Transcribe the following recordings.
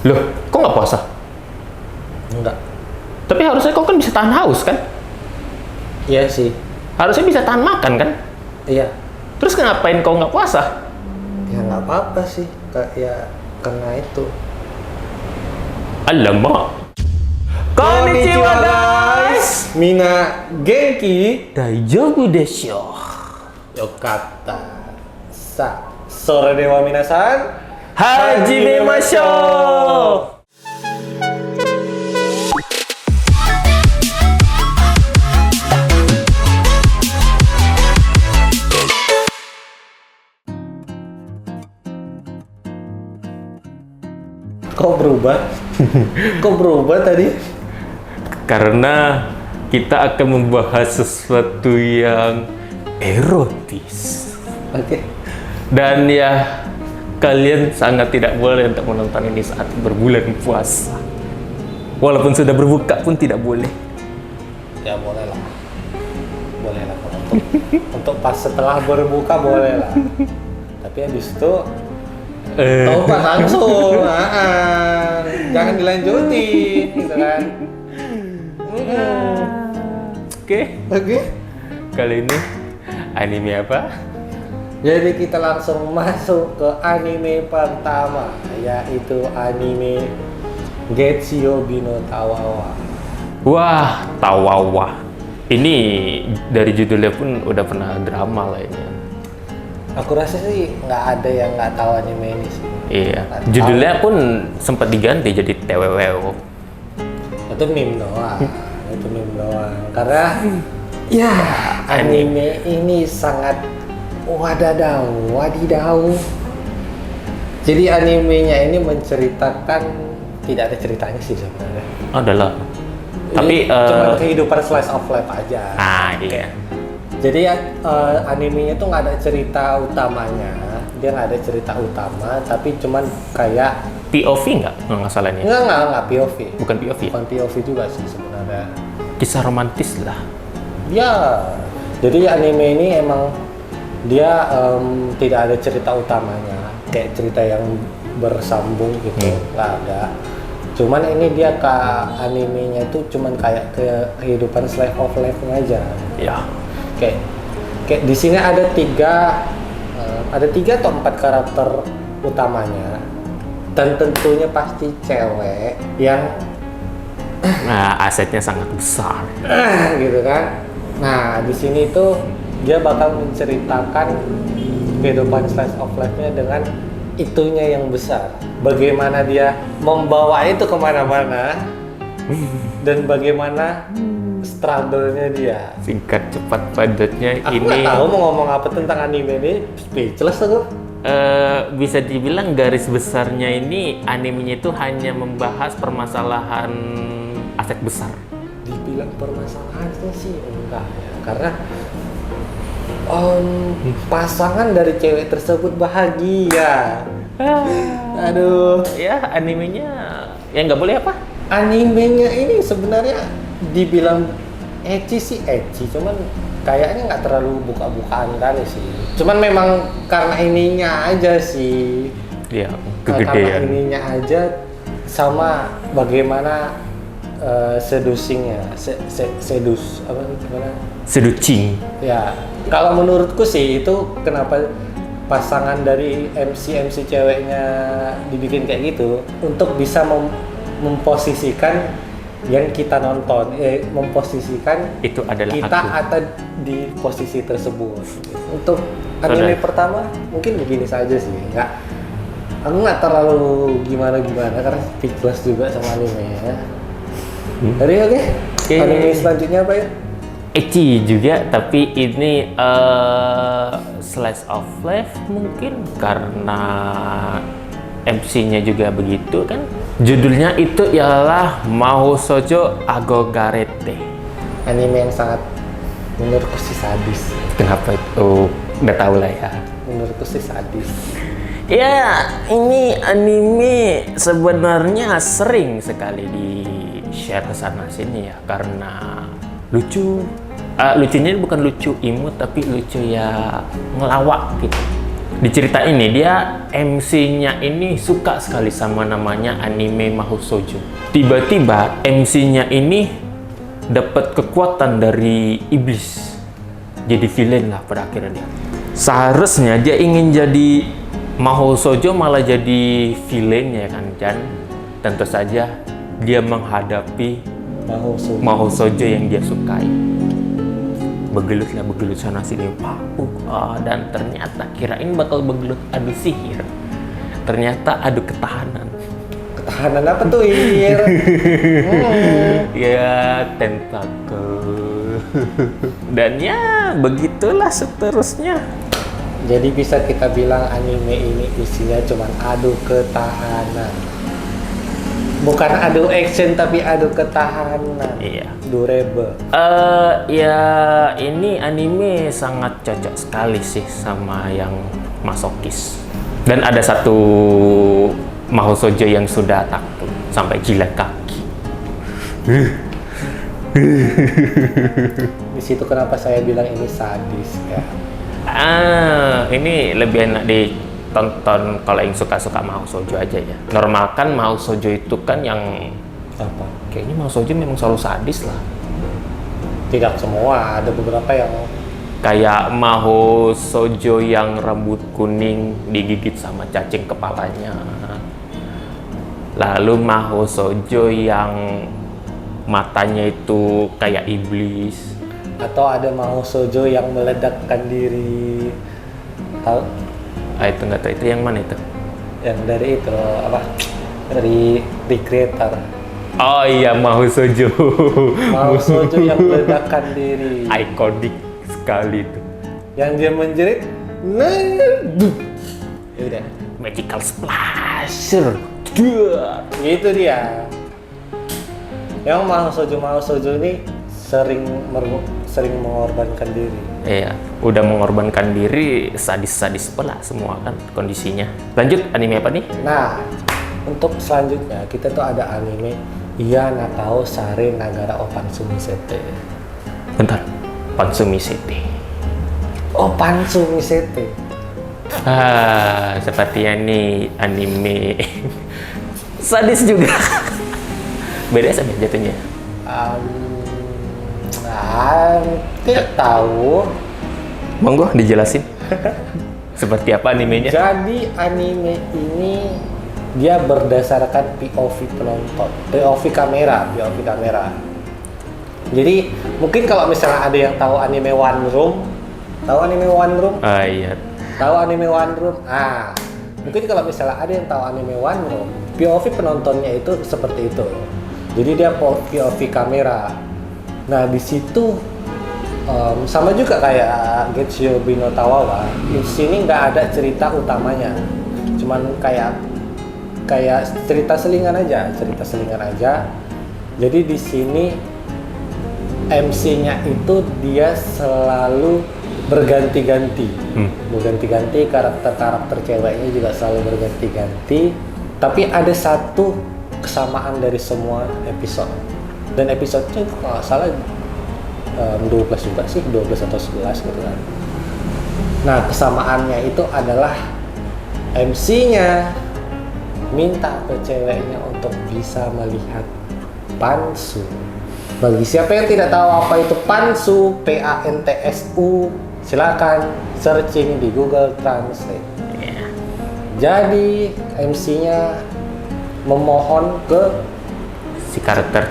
Loh, kok nggak puasa? Enggak. Tapi harusnya kau kan bisa tahan haus kan? Iya sih. Harusnya bisa tahan makan kan? Iya. Terus ngapain kau nggak puasa? Ya nggak apa-apa sih. Ya karena itu. Alamak. Konnichiwa guys. Mina Genki. Daijoubu desho. Yokata. Sore dewa minasan. Hajimemashou. Kok berubah? Kok berubah tadi? Karena kita akan membahas sesuatu yang erotis. Oke. Dan ya, kalian sangat tidak boleh untuk menonton ini saat berbulan puasa. Walaupun sudah berbuka pun tidak boleh. Ya boleh lah. Boleh lah kalau untuk pas setelah berbuka boleh lah. Tapi habis itu tobat langsung, jangan dilanjutin, gitu kan? Oke. Kali ini anime apa? Jadi kita langsung masuk ke anime pertama, yaitu anime Getsu no Tawawa. Wah, Tawawa. Ini dari judulnya pun udah pernah drama lah ini. Aku rasa sih nggak ada yang nggak tahu anime ini sih. Iya. Judulnya pun sempat diganti jadi TWW. Itu meme doang. Karena ya anime ini sangat wadidaw. Jadi animenya ini menceritakan, tidak ada ceritanya sih sebenarnya. Adalah. Tapi cuma kehidupan slice of life aja. Iya. Jadi animenya tuh nggak ada cerita utamanya, dia nggak ada cerita utama, tapi cuman kayak POV nggak salah ini? Nggak POV. Bukan POV. Bukan POV juga sih sebenarnya. Kisah romantis lah. Ya, jadi anime ini emang dia tidak ada cerita utamanya, kayak cerita yang bersambung gitu, nggak ada. Cuman ini dia animenya tuh cuman kayak kehidupan slice of life aja. Ya. Kayak di sini ada tiga atau empat karakter utamanya, dan tentunya pasti cewek yang asetnya sangat besar. Gitu kan. Nah, di sini tuh dia bakal menceritakan kehidupan slice of life-nya dengan itunya yang besar. Bagaimana dia membawa itu kemana-mana dan bagaimana struggle-nya dia. Singkat cepat padatnya Aku ini. nggak tahu mau ngomong apa tentang anime ini, speechless aku. Bisa dibilang garis besarnya ini animenya itu hanya membahas permasalahan aset besar. Dibilang permasalahannya sih enggak ya, karena pasangan dari cewek tersebut bahagia. Aduh, Ya, animenya ya nggak boleh apa? animenya ini sebenarnya dibilang ecchi sih ecchi, cuman kayaknya nggak terlalu buka-bukaan kali sih. Cuman memang karena ininya aja sih. Ya, Karena kegedean. ininya aja sama bagaimana seducingnya, sedus apa gimana? Seducing. Ya, kalau menurutku sih itu kenapa pasangan dari MC ceweknya dibikin kayak gitu untuk bisa memposisikan yang kita nonton, memposisikan Itu adalah kita aku. ada di posisi tersebut. Untuk anime pertama mungkin begini saja sih, aku nggak terlalu gimana karena speechless juga sama anime ya. Jadi oke. Anime selanjutnya apa ya? Ecchi juga, tapi ini slice of life mungkin karena MC-nya juga begitu kan. Judulnya itu ialah Mahou Shoujo Agogarete. Anime yang sangat menurutku sih sadis. Kenapa itu? Udah tahu lah ya. Menurutku sih sadis. Ya, ini anime sebenarnya sering sekali di-share ke sana sini ya, karena lucu. Lucunya bukan lucu imut, tapi lucu ya ngelawak gitu. Di cerita ini dia MC-nya ini suka sekali sama namanya anime Mahou Shoujo. Tiba-tiba MC-nya ini dapat kekuatan dari iblis. Jadi villain lah pada akhirnya dia. Seharusnya dia ingin jadi Mahou Shoujo malah jadi villain ya kan, dan tentu saja dia menghadapi Mahou Shoujo yang dia sukai. Begelut sana sini, dan ternyata kirain bakal begelut adu sihir, ternyata adu ketahanan. Ketahanan apa tuh, Ir? Ya, tentakel. Dan ya begitulah seterusnya. Jadi bisa kita bilang anime ini isinya cuma adu ketahanan. Bukan adu action tapi adu ketahanan. Iya. Durable. Ya ini anime sangat cocok sekali sih sama yang masokis. Dan ada satu Mahou Shoujo yang sudah takut sampai jilat kaki. Di situ kenapa saya bilang ini sadis ya. Ini lebih enak ditonton kalau yang suka-suka Mahou Shoujo aja ya. Normal kan Mahou Shoujo itu kan yang Apa? kayaknya Mahou Shoujo memang selalu sadis lah. Tidak semua, ada beberapa yang Kayak Mahou Shoujo yang rambut kuning digigit sama cacing kepalanya. Lalu Mahou Shoujo yang matanya itu kayak iblis. atau ada Mahou Shoujo yang meledakkan diri. Tahu? Itu nggak tahu itu yang mana itu? Yang dari itu apa? Dari Recreator. Oh iya, Mahou Shoujo. Mahou Shoujo yang meledakkan diri. Ikonik sekali itu. Yang dia menjerit, nah, ya udah. Magical splasher. Duh. Itu dia. Yang Mahou Shoujo ini sering mengorbankan diri. Iya, udah mengorbankan diri, sadis-sadis pula semua kan kondisinya. Lanjut, anime apa nih? Nah, untuk selanjutnya kita tuh ada anime Iya Natao Sare Nagara o Pansumisete. Bentar, Pansumisete. Oh, Pansumisete. Sepertinya nih anime sadis juga. Beda sama jatuhnya. Tidak tahu. Monggo dijelasin. Seperti apa animenya? Jadi anime ini dia berdasarkan POV penonton, POV kamera. Jadi mungkin kalau misalnya ada yang tahu anime One Room, Iya. tahu anime One Room. Mungkin kalau misalnya ada yang tahu anime One Room, POV penontonnya itu seperti itu. Jadi dia POV kamera. Nah di situ sama juga kayak Getsuyo Binotawa. Di sini nggak ada cerita utamanya, cuman kayak cerita selingan aja. Jadi di sini MC-nya itu dia selalu berganti-ganti, karakter ceweknya juga selalu berganti-ganti. Tapi ada satu kesamaan dari semua episode, dan episodenya kalau nggak salah 12 juga sih, 12 atau 11 gitu kan. Nah kesamaannya itu adalah MC-nya minta ke ceweknya untuk bisa melihat pansu. Bagi siapa yang tidak tahu apa itu pansu, PANTSU, silakan searching di Google Translate. Yeah. Jadi MC-nya memohon ke Si karakter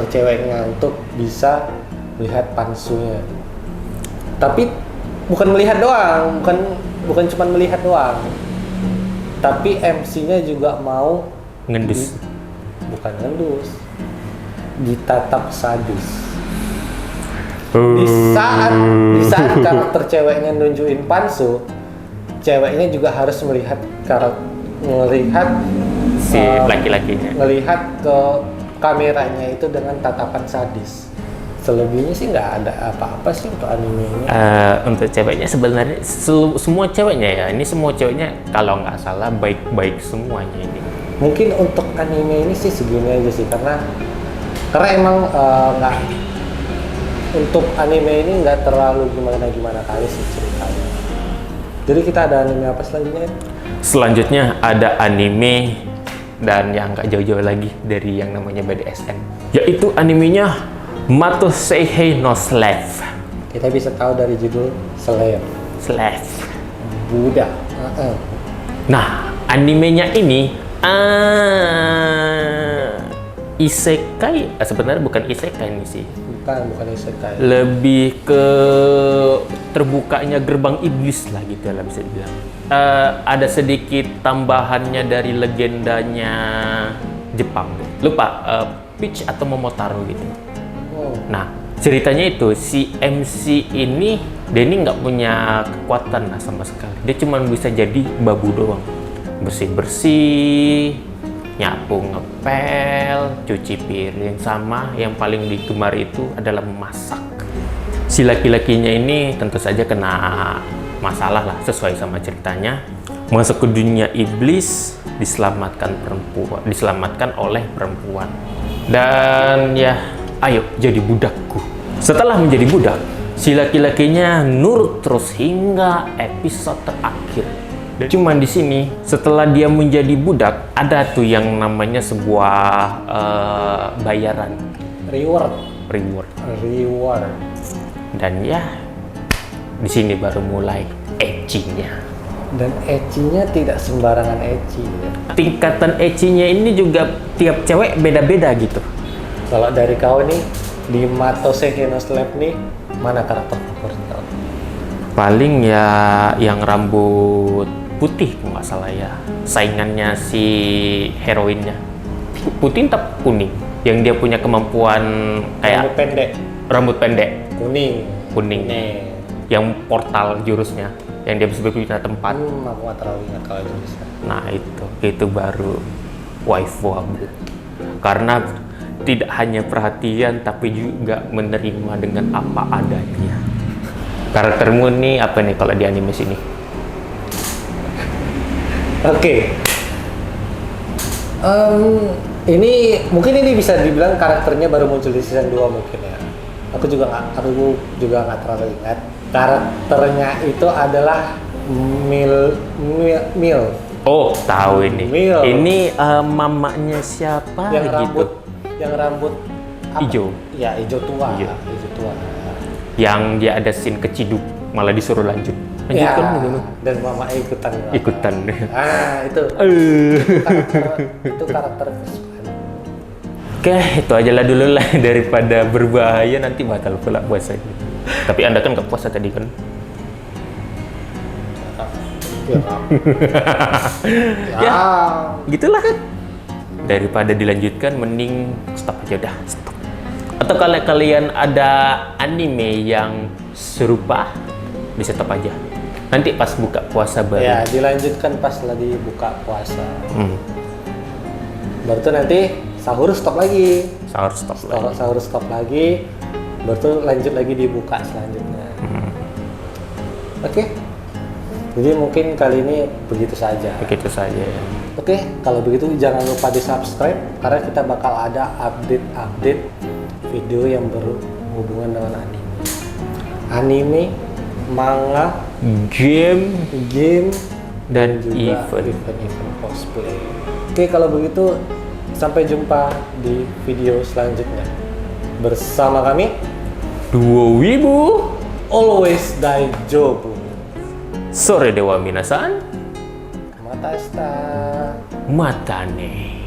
ceweknya untuk bisa melihat pansunya. Tapi bukan melihat doang, bukan cuma melihat doang. Tapi MC-nya juga mau ngendus. bukan ngendus, ditatap sadis. Di saat karakter ceweknya nunjukin pansu, ceweknya juga harus melihat Si laki-lakinya. ngelihat ke kameranya itu dengan tatapan sadis. Selebihnya sih nggak ada apa-apa sih untuk anime ini. Untuk ceweknya sebenarnya semua ceweknya ya. Ini semua ceweknya kalau nggak salah baik-baik semuanya ini. Mungkin untuk anime ini sih segini aja sih, karena emang nggak untuk anime ini nggak terlalu gimana kali sih ceritanya. Jadi kita ada anime apa selanjutnya? Selanjutnya ada anime dan yang gak jauh-jauh lagi dari yang namanya BDSM, yaitu animenya Matoseihe no Slave. Kita bisa tahu dari judul Slave. Budak. Nah, animenya ini isekai, sebenarnya bukan isekai ini sih. Bukan isekai. Lebih ke terbukanya gerbang iblis lah gitu lah bisa dibilang. Ada sedikit tambahannya dari legendanya Jepang. Lupa, Peach atau Momotaro gitu. Oh. Nah, ceritanya itu si MC ini dia ini nggak punya kekuatan lah sama sekali. Dia cuma bisa jadi babu doang. Bersih-bersih, nyapu, ngepel, cuci piring, sama yang paling digemari itu adalah memasak. Si laki-lakinya ini tentu saja kena masalah lah sesuai sama ceritanya. Masuk ke dunia iblis, diselamatkan oleh perempuan. Dan ya, ayo jadi budakku. Setelah menjadi budak, si laki-lakinya nurut terus hingga episode terakhir. Dan cuman di sini setelah dia menjadi budak, ada tuh yang namanya sebuah bayaran, Reward. Dan ya di sini baru mulai ecchinya. Dan ecchinya tidak sembarangan ecchi ya. Tingkatan ecchinya ini juga tiap cewek beda-beda gitu. Kalau dari kau nih di Matoseihe no Slave nih, mana karakter favorit kau? Paling ya yang rambut putih kalau nggak salah ya, saingannya si heroinnya. Putih tapi kuning, yang dia punya kemampuan kayak rambut pendek kuning. yang portal jurusnya, yang dia bisa berpindah tempat. Aku nggak terlalu ingat kalau itu bisa. Nah itu baru waifuable, karena tidak hanya perhatian tapi juga menerima dengan apa adanya. Karaktermu nih apa nih kalau di anime sini? Oke. Ini mungkin bisa dibilang karakternya baru muncul di season 2 mungkin ya. Aku juga nggak terlalu ingat. Karakternya itu adalah Mil. Oh, tahu ini. Mil. Ini mamanya siapa gitu? Yang rambut apa? Hijau. Ya, hijau tua. Hijau tua. Yang dia ada scene keciduk, malah disuruh lanjut. Lanjutkan dulu. Dan mama ikutan. Itu. Itu karakter kesukaan. Oke, itu aja lah dulu lah daripada berbahaya nanti batal pula puasa. Tapi Anda kan nggak puasa tadi kan? Ya, gitulah kan. Daripada dilanjutkan, mending stop aja dah. Stop. Atau kalau kalian ada anime yang serupa, bisa stop aja. Nanti pas buka puasa baru. Ya, dilanjutkan pas lagi buka puasa. Baru tuh nanti sahur stop lagi. Sahur stop lagi. Baru tuh lanjut lagi dibuka selanjutnya. Oke. Jadi mungkin kali ini begitu saja. Ya. Oke, kalau begitu jangan lupa di-subscribe karena kita bakal ada update video yang berhubungan dengan anime, manga, game dan juga event cosplay. Oke, kalau begitu sampai jumpa di video selanjutnya. Bersama kami Duo Wibu, always Daijobu. Sore Dewa Minasan, Matasta. Matane.